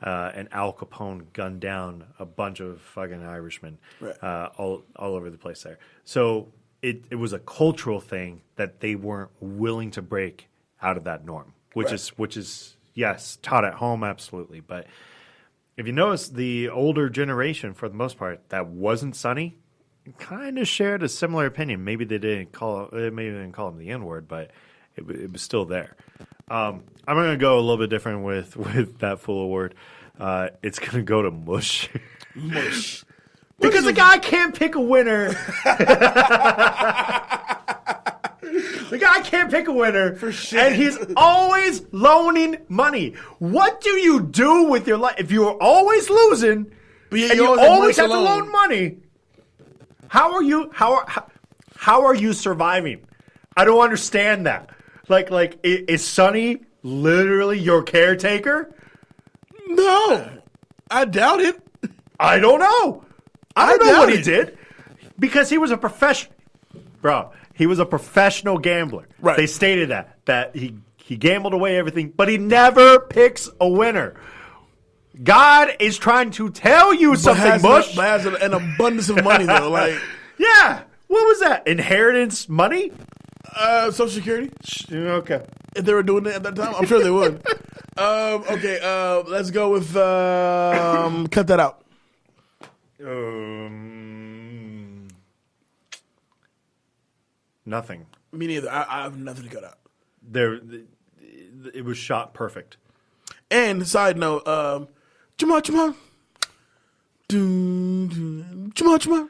and Al Capone gun down a bunch of fucking Irishmen all over the place there. So it was a cultural thing that they weren't willing to break out of that norm, which is yes, taught at home, absolutely. But if you notice, the older generation, for the most part, that wasn't Sonny, kind of shared a similar opinion. Maybe they didn't call him the N-word, but it was still there. I'm going to go a little bit different with that Fool Award. It's going to go to Mush. Mush. Because the guy can't pick a winner. The guy can't pick a winner. For sure. And he's always loaning money. What do you do with your life? If you're always losing and you always have to loan money, how are you surviving? I don't understand that. Like is Sonny literally your caretaker? No. I doubt it. I don't know. I don't know what he did because he was a professional. Bro, he was a professional gambler. Right. They stated that he gambled away everything, but he never picks a winner. God is trying to tell you something, Bush. But has an abundance of money, though. Like, yeah. What was that? Inheritance money? Social Security. Okay. If they were doing it at that time, I'm sure they would. Okay, let's go with cut that out. Nothing. Me neither. I have nothing to cut out. It was shot perfect. And side note, Chuma. Chuma.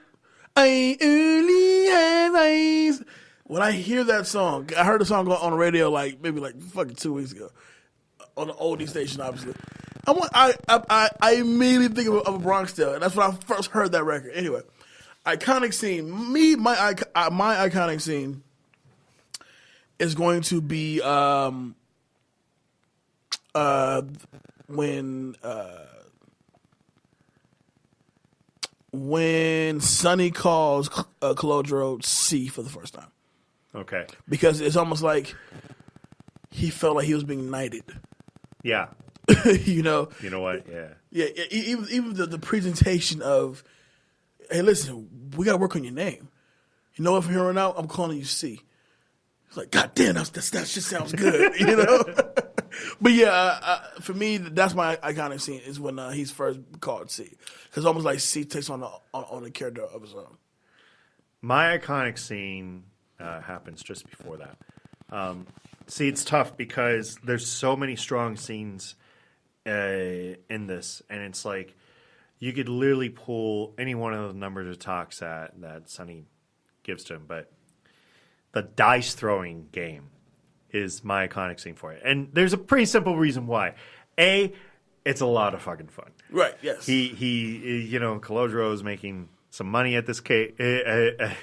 I only have eyes. When I hear that song, I heard the song on the radio maybe fucking 2 weeks ago on the oldie station, obviously. I immediately think of a Bronx Tale, and that's when I first heard that record. Anyway, iconic scene. My iconic scene is going to be When Sonny calls Calogero C for the first time. Okay. Because it's almost like he felt like he was being knighted. Yeah. You know? You know what? Yeah. Yeah, even the presentation of, hey, listen, we got to work on your name. You know what, from here on out, I'm calling you C. It's like, God damn, that shit sounds good, you know? But yeah, for me, that's my iconic scene is when he's first called C. Because almost like C takes on a character of his own. My iconic scene happens just before that. See, it's tough because there's so many strong scenes in this, and it's like you could literally pull any one of the numbers of talks that Sonny gives to him, but the dice throwing game is my iconic scene for it. And there's a pretty simple reason why. A, it's a lot of fucking fun. Right, yes. He Calogero is making some money at this at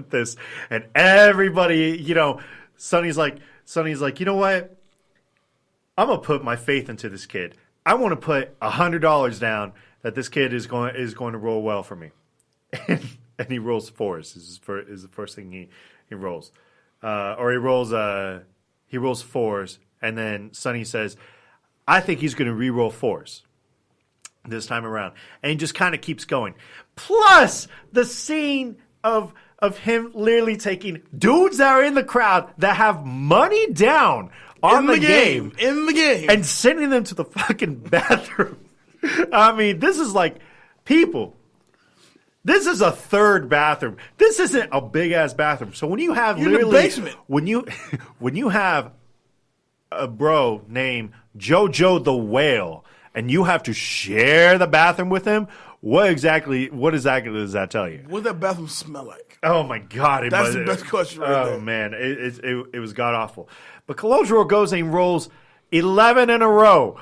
this, and everybody, Sonny's like, you know what? I'm gonna put my faith into this kid. I want to put $100 down that this kid is going to roll well for me, and he rolls fours. This is the first thing he rolls, or he rolls fours, and then Sonny says, I think he's going to re-roll fours this time around, and he just kind of keeps going. Plus the scene of him literally taking dudes that are in the crowd that have money down on the game and sending them to the fucking bathroom. I mean, this is like, people, this is a third bathroom. This isn't a big ass bathroom. So when you have You're in the basement. when you have a bro named JoJo the Whale and you have to share the bathroom with him, what exactly does that tell you? What does that bathroom smell like? Oh my God! That's the best question right there. Oh man, it was god awful. But Calogero goes and rolls 11 in a row.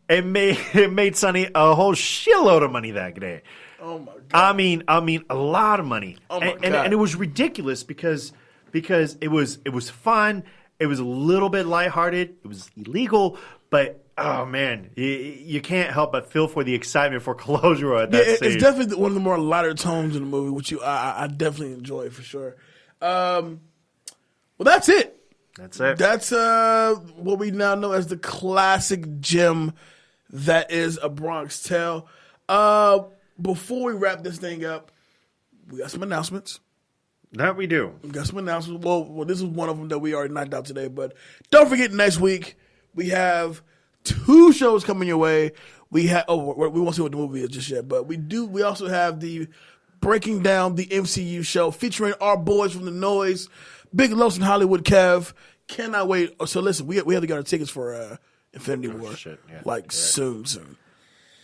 It made Sonny a whole shitload of money that day. Oh my God! I mean, a lot of money. Oh my God! And it was ridiculous because it was fun. It was a little bit lighthearted. It was illegal, but oh man, you can't help but feel for the excitement for Calogero at that scene. It's definitely one of the more lighter tones in the movie, which I definitely enjoy for sure. Well, that's it. That's it. That's what we now know as the classic gem that is A Bronx Tale. Before we wrap this thing up, we got some announcements. That we do. We got some announcements. Well, this is one of them that we already knocked out today. But don't forget, next week we have 2 shows coming your way. We won't see what the movie is just yet, but we also have the Breaking Down the MCU show featuring our boys from The Noise, Big Los in Hollywood Kev. Cannot wait. So listen, we have to get our tickets for Infinity War. Shit, yeah. Soon.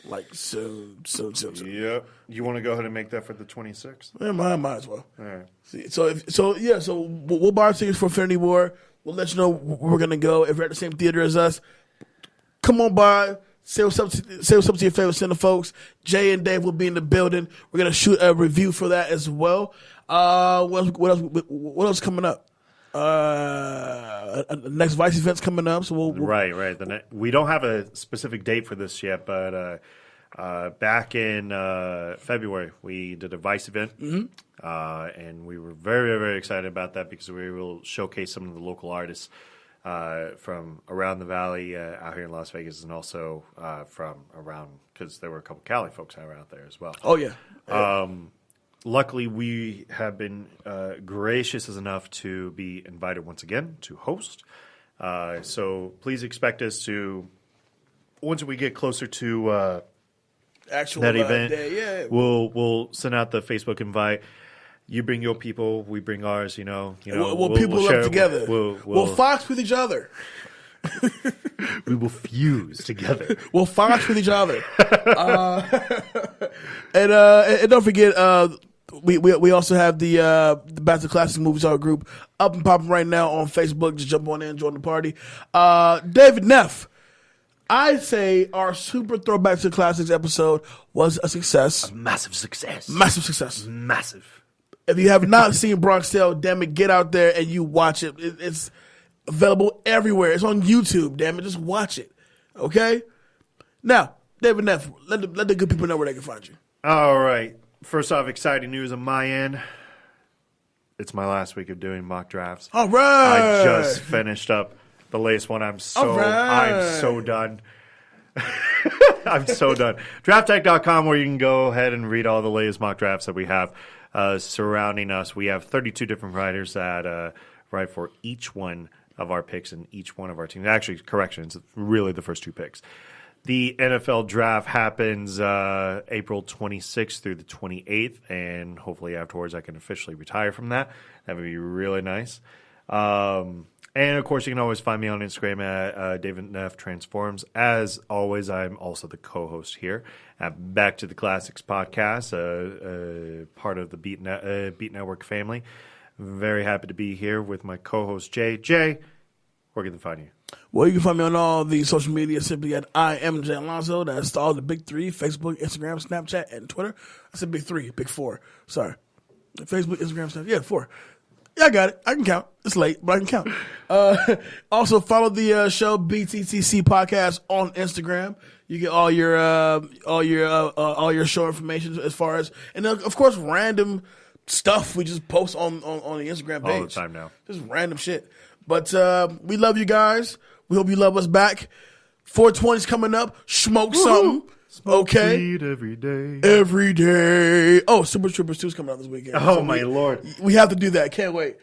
Like soon. Yep. You want to go ahead and make that for the 26th? Yeah, might as well. All right. So we'll buy our tickets for Infinity War. We'll let you know where we're gonna go. If you're at the same theater as us, come on by. Say what's up to your favorite center folks. Jay and Dave will be in the building. We're gonna shoot a review for that as well. What else coming up? Next Vice event's coming up, so we'll right. We don't have a specific date for this yet, but back in February we did a Vice event, and we were very, very excited about that because we will showcase some of the local artists from around the valley out here in Las Vegas, and also from around, because there were a couple Cali folks that were out there as well. Oh yeah. Luckily, we have been gracious enough to be invited once again to host. So please expect us to, once we get closer to actual that event, day, we'll send out the Facebook invite. You bring your people, we bring ours. We'll people share, up together. We'll fox with each other. We will fuse together. We'll fox with each other. And don't forget, we also have the Back to Classic Movies Art group up and popping right now on Facebook. Just jump on in and join the party. David Neff, I say our Super Throwback to Classics episode was a success. A massive success. Massive. If you have not seen Bronx Tale, damn it, get out there and you watch it. It's available everywhere. It's on YouTube, damn it. Just watch it. Okay? Now, David Neff, let the good people know where they can find you. All right. First off, exciting news on my end. It's my last week of doing mock drafts. All right. I just finished up the latest one. I'm so done. I'm so done. DraftTech.com, where you can go ahead and read all the latest mock drafts that we have surrounding us. We have 32 different writers that write for each one of our picks and each one of our teams. Actually, corrections, really the first two picks. The NFL draft happens April 26th through the 28th, and hopefully afterwards I can officially retire from that. That would be really nice. And, of course, you can always find me on Instagram at David Neff Transforms. As always, I'm also the co-host here at Back to the Classics podcast, part of the Beat Network family. Very happy to be here with my co-host, Jay. Jay, where can they find you? Well, you can find me on all the social media simply at I am Jay Alonso. That's all the big three: Facebook, Instagram, Snapchat, and Twitter. I said big three, big four. Sorry. Facebook, Instagram, Snapchat. Yeah, 4. Yeah, I got it. I can count. It's late, but I can count. Also, follow the show BTTC Podcast on Instagram. You get all your show information as far as, and of course, random stuff we just post on the Instagram page All the time now. Just random shit. But we love you guys. We hope you love us back. 420's coming up. Smoke something. Okay. Weed every day. Every day. Oh, Super Troopers 2 is coming out this weekend. Oh, my Lord. We have to do that. Can't wait.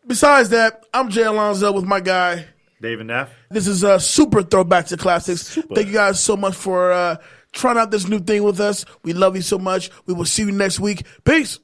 Besides that, I'm Jay Alonso with my guy, David Neff. This is Super Throwback to Classics. Thank you guys so much for trying out this new thing with us. We love you so much. We will see you next week. Peace.